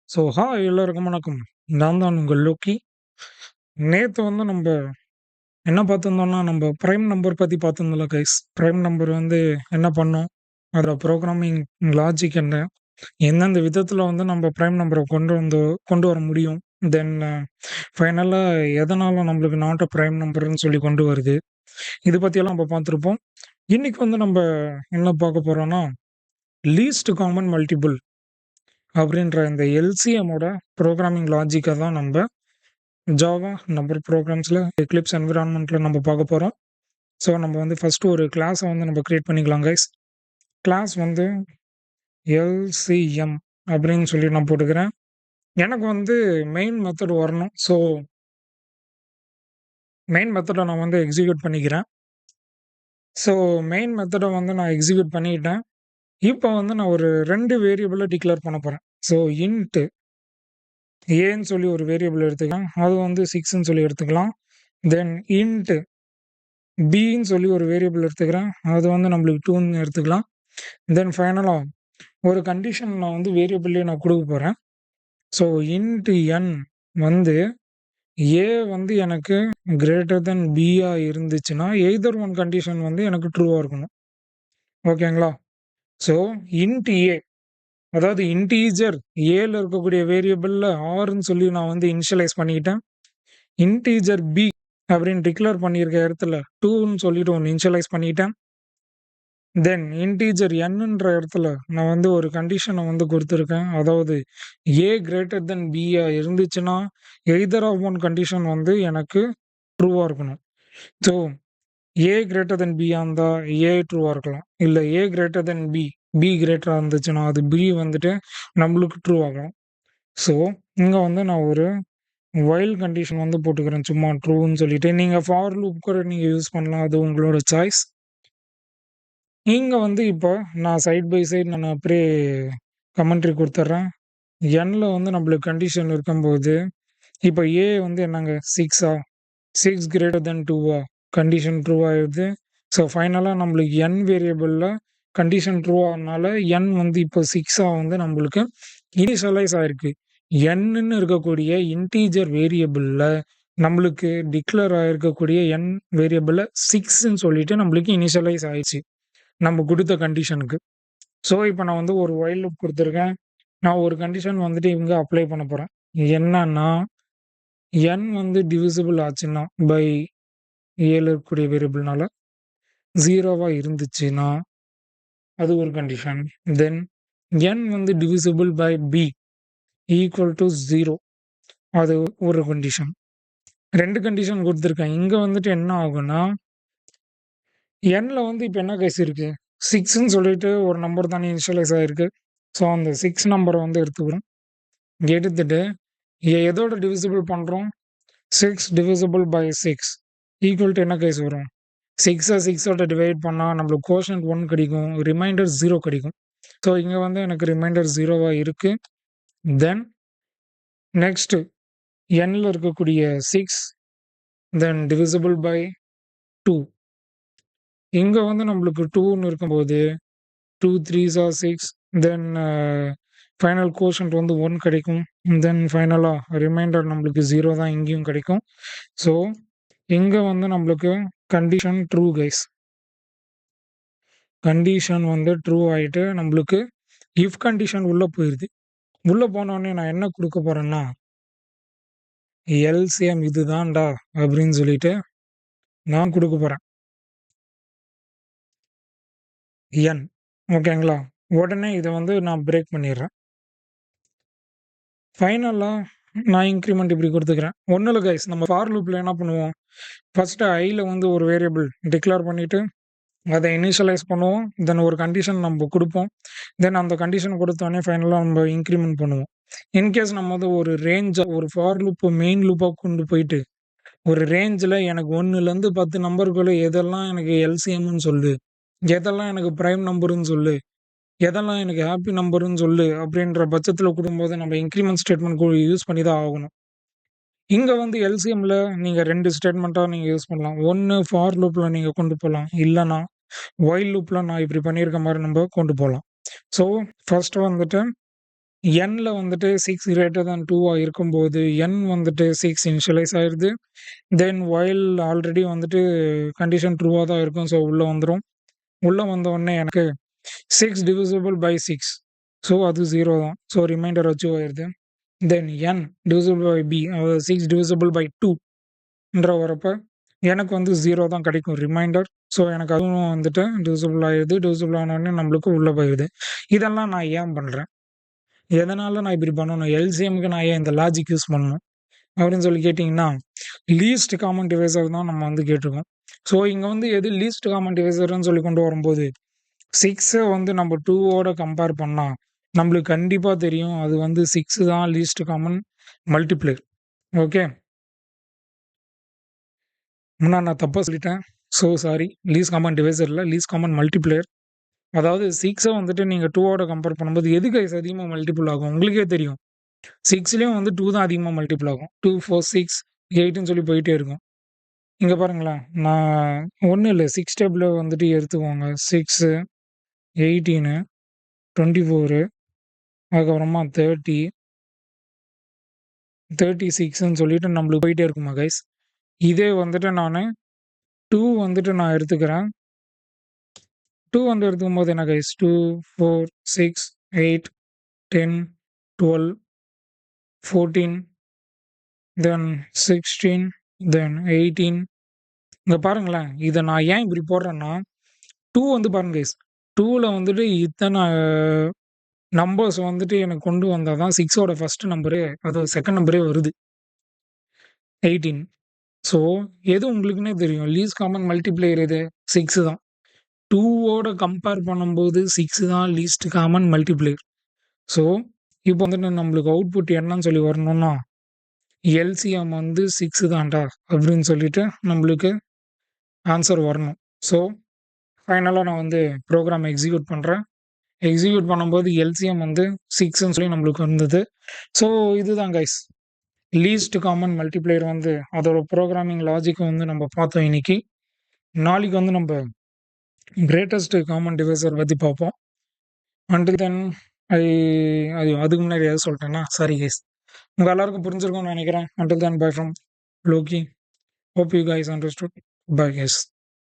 Hi எல்லாருக்கும் வணக்கம். நான் தான் உங்கள் லோக்கி. நேத்து வந்து நம்ப என்ன பார்த்துருந்தோம்னா, நம்ப பிரைம் நம்பர் பத்தி பார்த்துருந்தோம்ல கைஸ். பிரைம் நம்பர் வந்து என்ன பண்ணும்? அதோட புரோகிராமிங் லாஜிக் என்ன? எந்தெந்த விதத்துல வந்து நம்ம பிரைம் நம்பர கொண்டு வர முடியும்? தென் ஃபைனலா எதனால நம்மளுக்கு நாட் அ பிரைம் நம்பர்ன்னு சொல்லி கொண்டு வருது? இது பத்தியெல்லாம் நம்ம பார்த்துருப்போம். இன்னைக்கு வந்து நம்ப என்ன பார்க்க போறோம்னா, லீஸ்ட் காமன் மல்டிபிள் அப்படின்ற இந்த எல்சிஎம்மோட புரோகிராமிங் லாஜிக்க தான் நம்ப ஜாவா நம்பர் ப்ரோக்ராம்ஸ்ல எக்லிப்ஸ் என்விரான்மெண்ட்ல நம்ம பார்க்க போறோம். நம்ம வந்து ஃபர்ஸ்ட் ஒரு கிளாஸ வந்து நம்ம கிரியேட் பண்ணிக்கலாம் கைஸ். கிளாஸ் வந்து எல்சிஎம் அப்படின்னு சொல்லி நான் போட்டுக்கிறேன். எனக்கு வந்து மெயின் மெத்தட் வரணும். மெயின் மெத்தட நான் வந்து எக்ஸிக்யூட் பண்ணிக்கிறேன். ஸோ மெயின் மெத்தட வந்து நான் எக்ஸிக்யூட் பண்ணிக்கிட்டேன். இப்போ வந்து நான் ஒரு 2 வேரியபிள டிக்ளேர் பண்ண போறேன். இன்ட் ஏன்னு சொல்லி ஒரு வேரியபிள் எடுத்துக்கலாம். அது வந்து 6ன்னு சொல்லி எடுத்துக்கலாம். தென் இன்ட் பின்னு சொல்லி ஒரு வேரியபிள் எடுத்துக்கிறேன். அது வந்து நம்மளுக்கு 2ன்னு எடுத்துக்கலாம். தென் ஃபைனலா ஒரு கண்டிஷன் நான் வந்து வேரியபிள்லயே நான் குடுக்க போறேன். இன்ட் என் வந்து ஏ வந்து எனக்கு கிரேட்டர் தென் பியா இருந்துச்சுன்னா, எய்தர் ஒன் கண்டிஷன் வந்து எனக்கு ட்ரூவா இருக்கணும். ஓகேங்களா? ஸோ இன்ட் ஏ அதாவது இன்டிஜர் ஏல இருக்கக்கூடிய வேரியபிள்ல ஆர்ன்னு சொல்லி நான் வந்து இனிஷியலைஸ் பண்ணிக்கிட்டேன். இன்டிஜர் பி அப்படின்னு டிக்ளேர் பண்ணியிருக்க இடத்துல 2ன்னு சொல்லிட்டு ஒண்ணு இனிஷியலைஸ் பண்ணிக்கிட்டேன். தென் இன்டிஜர் என்ன்ற இடத்துல நான் வந்து ஒரு கண்டிஷன வந்து குடுத்துருக்கேன். அதாவது ஏ கிரேட்டர் தென் பியா இருந்துச்சுன்னா, எய்தர் ஆஃப் ஒன் கண்டிஷன் வந்து எனக்கு ட்ரூவா இருக்கணும். ஸோ ஏ கிரேட்டர் தென் பியா இருந்தா ஏ ட்ரூவா இருக்கலாம். இல்ல A greater than B, B கிரேட்டரா இருந்துச்சுன்னா, அது பி வந்துட்டு நம்மளுக்கு ட்ரூ ஆகலாம். ஸோ இங்க வந்து நான் ஒரு வைல் கண்டிஷன் வந்து போட்டுக்கிறேன். சும்மா ட்ரூன்னு சொல்லிட்டு. நீங்க ஃபார் லூப் கூட நீங்க யூஸ் பண்ணலாம். அது உங்களோட சாய்ஸ். இங்க வந்து இப்போ நான் சைட் பை சைட் நான் அப்படியே கமெண்ட்ரி குடுத்துர்றேன். என்ல வந்து நம்மளுக்கு கண்டிஷன் இருக்கும்போது, இப்ப ஏ வந்து என்னங்க 6ஆ? 6 கிரேட்டர் தென் 2வா? கண்டிஷன் ட்ரூ ஆயிருது. ஃபைனலா நம்மளுக்கு என் வேரியபிள்ல கண்டிஷன் ட்ரூ ஆனனால, என் வந்து இப்போ 6ஆ வந்து நம்மளுக்கு இனிஷியலைஸ் ஆயிருக்கு. என்ன்னு இருக்கக்கூடிய இன்டிஜர் வேரியபிள்ல நம்மளுக்கு டிக்ளேர் ஆயிருக்கக்கூடிய என் வேரியபிள்ல 6ன்னு சொல்லிட்டு நம்மளுக்கு இனிஷியலைஸ் ஆயிருச்சு. நம்ம குடுத்த கண்டிஷனுக்கு. இப்ப நான் வந்து ஒரு வைல் லூப் குடுத்துருக்கேன். நான் ஒரு கண்டிஷன் வந்துட்டு இங்க அப்ளை பண்ண போறேன். என்னன்னா, n வந்து டிவிசிபிள் ஆச்சுன்னா, பை ஏல இருக்கக்கூடிய வேரியபிள்னால 0வா இருந்துச்சுன்னா, அது ஒரு கண்டிஷன். தென் n வந்து divisible by b equal to 0 அது ஒரு கண்டிஷன். 2 கண்டிஷன் குடுத்துருக்கேன். இங்க வந்துட்டு என்ன ஆகும்னா, nல வந்து இப்ப என்ன கேஸ் இருக்கு? 6ன்னு சொல்லிட்டு ஒரு நம்பர் தானே இனிஷியலைஸ் ஆயிருக்கு. அந்த 6 நம்பர வந்து எடுத்துக்கிறோம். எடுத்துட்டு எதோட டிவிசிபிள் பண்றோம்? 6 டிவிசிபிள் பை 6 ஈக்குவல் டூ என்ன கேஸ் வரும்? 6 6ஓட டிவைட் பண்ணா நம்மளுக்கு கோஷன்ட் 1 கிடைக்கும். ரிமைண்டர் 0 கிடைக்கும். இங்க வந்து எனக்கு ரிமைண்டர் 0வா இருக்கு. தென் நெக்ஸ்ட் nல இருக்கக்கூடிய 6 தென் டிவிசிபிள் பை 2 இங்க வந்து நம்மளுக்கு 2ன்னு இருக்கும்போது 2 3s ஆர் 6 தென் ஃபைனல் கோஷன்ட் வந்து 1 கிடைக்கும். தென் ஃபைனலா ரிமைண்டர் நம்மளுக்கு 0 தான் இங்கேயும் கிடைக்கும். ஸோ இங்க வந்து நம்மளுக்கு கண்டிஷன் ட்ரூ கைஸ். கண்டிஷன் வந்து ட்ரூ ஆயிட்டு நம்மளுக்கு இஃப் கண்டிஷன் உள்ள போயிருது. உள்ள போனோனே நான் என்ன குடுக்க போறேன்னா, எல்சிஎம் இதுதான்டா அப்படின்னு சொல்லிட்டு நான் குடுக்க போறேன். என் ஓகேங்களா? உடனே இத வந்து நான் பிரேக் பண்ணிடுறேன். ஃபைனலா நான் இன்கிரிமெண்ட் இப்படி குடுத்துக்கிறேன். ஒண்ணும் இல்ல கைஸ். நம்ம ஃபார் லூப்ல என்ன பண்ணுவோம்? ஃபர்ஸ்ட் ஐல வந்து ஒரு வேரியபிள் டிக்ளேர் பண்ணிட்டு, அத இனிஷியலைஸ் பண்ணுவோம். தென் ஒரு கண்டிஷன் நம்ம குடுப்போம். தென் அந்த கண்டிஷன் குடுத்தோனே ஃபைனலா நம்ம இன்கிரிமெண்ட் பண்ணுவோம். இன்கேஸ் நம்ம வந்து ஒரு ஒரு ஃபார் லூப் மெயின் லூப்பா கொண்டு போயிட்டு, ஒரு ரேஞ்ச்ல எனக்கு 1லருந்து 10 நம்பருக்குள்ள எதெல்லாம் எனக்கு எல்சிஎம்ன்னு சொல்லு, எதெல்லாம் எனக்கு பிரைம் நம்பர்ன்னு சொல்லு, எதெல்லாம் எனக்கு ஹாப்பி நம்பர்ன்னு சொல்லு அப்படின்ற பட்சத்துல குடுக்கும்போது நம்ம இன்கிரிமெண்ட் ஸ்டேட்மெண்ட் யூஸ் பண்ணி தான் ஆகணும். இங்க வந்து எல்சிஎம்ல நீங்க 2 ஸ்டேட்மெண்ட்டா நீங்க யூஸ் பண்ணலாம். ஒண்ணு ஃபார் லூப்ல நீங்க கொண்டு போலாம். இல்லன்னா வைல் லூப்ல நான் இப்படி பண்ணியிருக்க மாரி நம்ம கொண்டு போலாம். ஸோ ஃபர்ஸ்ட் வந்துட்டு nல வந்துட்டு 6 கிரேட்டர் தேன் 2 இருக்கும்போது, n வந்துட்டு 6 இனிஷியலைஸ் ஆயிருது. தென் வைல் ஆல்ரெடி வந்துட்டு கண்டிஷன் ட்ரூவா தான் இருக்கும். ஸோ உள்ள வந்துரும். உள்ள வந்த உடனே எனக்கு 6 டிவிசிபிள் பை 6. ஸோ அது 0 தான். ஸோ ரிமைண்டர் அச்சீவ் ஆயிருது. தென் n டிவிசிபிள் பை b அதாவது 6 டிவிசிபிள் பை 2ன்ற வரப்ப எனக்கு வந்து 0 தான் கிடைக்கும் ரிமைண்டர். ஸோ எனக்கு அதுவும் வந்துட்டு டிவிசிபிள் ஆயிருது. டிவிசிபிள் ஆன உடனே நம்மளுக்கு உள்ள போயிருது. இதெல்லாம் நான் ஏன் பண்றேன்? எதனால நான் இப்படி பண்ணணும்? எல்சிஎம்க்கு நான் ஏன் இந்த லாஜிக் யூஸ் பண்ணணும்? அப்படின்னு சொல்லி கேட்டீங்கன்னா, லீஸ்ட் காமன் டிவைசர் தான் நம்ம வந்து கேட்டுருக்கோம். ஸோ இங்க வந்து எது லீஸ்ட் காமன் டிவைசர்ன்னு சொல்லி கொண்டு வரும்போது, 6 வந்து நம்ம 2ஓட கம்பேர் பண்ணா, நம்மளுக்கு கண்டிப்பா தெரியும். அது வந்து 6 தான் லீஸ்ட் காமன் மல்டிப்ளேயர். ஓகே. முன்னாடி நான் தப்பா சொல்லிட்டேன். So sorry. Least common divisor இல்ல. Least common multiplier. அதாவது 6 வந்துட்டு நீங்க 2ஓட கம்பேர் பண்ணும்போது எது கைஸ் அதிகமா மல்டிபிள் ஆகும்? உங்களுக்கே தெரியும். 6லயும் வந்து 2 தான் அதிகமா மல்டிபிள் ஆகும். 2, 4, 6, 8ன்னு சொல்லி போயிட்டே இருக்கும். இங்க பாருங்களேன். நான் ஒண்ணும் இல்ல. 6 டேபிள வந்துட்டு எடுத்துக்கோங்க. 6, 18, 24 அதுக்கப்புறமா 30, 36ன்னு சொல்லிட்டு நம்மளுக்கு போயிட்டே இருக்குமா கைஸ். இதே வந்துட்டு நானு 2 வந்துட்டு நான் எடுத்துக்கிறேன். 2 வந்து எடுத்துக்கும்போது என்ன கைஸ் 2, 4, 6, 8, 10, 12, 14, தென் 16, தென் 18 இங்க பாருங்களேன். இத நான் ஏன் இப்படி போடுறேன்னா, 2 வந்து பாருங்க கைஸ். 2ல வந்துட்டு இத்தன நம்பர்ஸ் வந்துட்டு எனக்கு கொண்டு வந்தா தான் 6ஓட ஃபர்ஸ்ட் நம்பரே அதாவது செகண்ட் நம்பரே வருது. 18. ஸோ எது உங்களுக்குன்னே தெரியும். லீஸ்ட் காமன் மல்டிப்ளேயர் எது? 6 தான். 2ஓட கம்பேர் பண்ணும்போது 6 தான் லீஸ்ட் காமன் மல்டிப்ளேயர். ஸோ இப்போ வந்துட்டு நம்மளுக்கு அவுட்புட் என்னன்னு சொல்லி வரணும்னா, எல்சிஎம் வந்து 6 தான்டா அப்படின்னு சொல்லிட்டு நம்மளுக்கு ஆன்சர் வரணும். ஸோ ஃபைனலா நான் வந்து ப்ரோகிராம் எக்ஸிக்யூட் பண்றேன். எக்ஸிக்யூட் பண்ணும்போது எல்சிஎம் வந்து 6ன்னு சொல்லி நம்மளுக்கு வந்தது. ஸோ இதுதான் கைஸ். லீஸ்ட் காமன் மல்டிப்ளேயர் வந்து அதோட ப்ரோகிராமிங் லாஜிக்க வந்து நம்ம பார்த்தோம் இன்னைக்கு. நாளைக்கு வந்து நம்ப கிரேட்டஸ்ட் காமன் டிவைசர் பத்தி பார்ப்போம். அன்டில் தென் ஐ அதுக்கு முன்னாடி எதாவது சொல்ட்டேன்னா சாரி கைஸ். உங்க எல்லாருக்கும் புரிஞ்சிருக்கும்னு நெனைக்கிறேன். Until then bye from Loki. Hope you guys understood. Bye guys.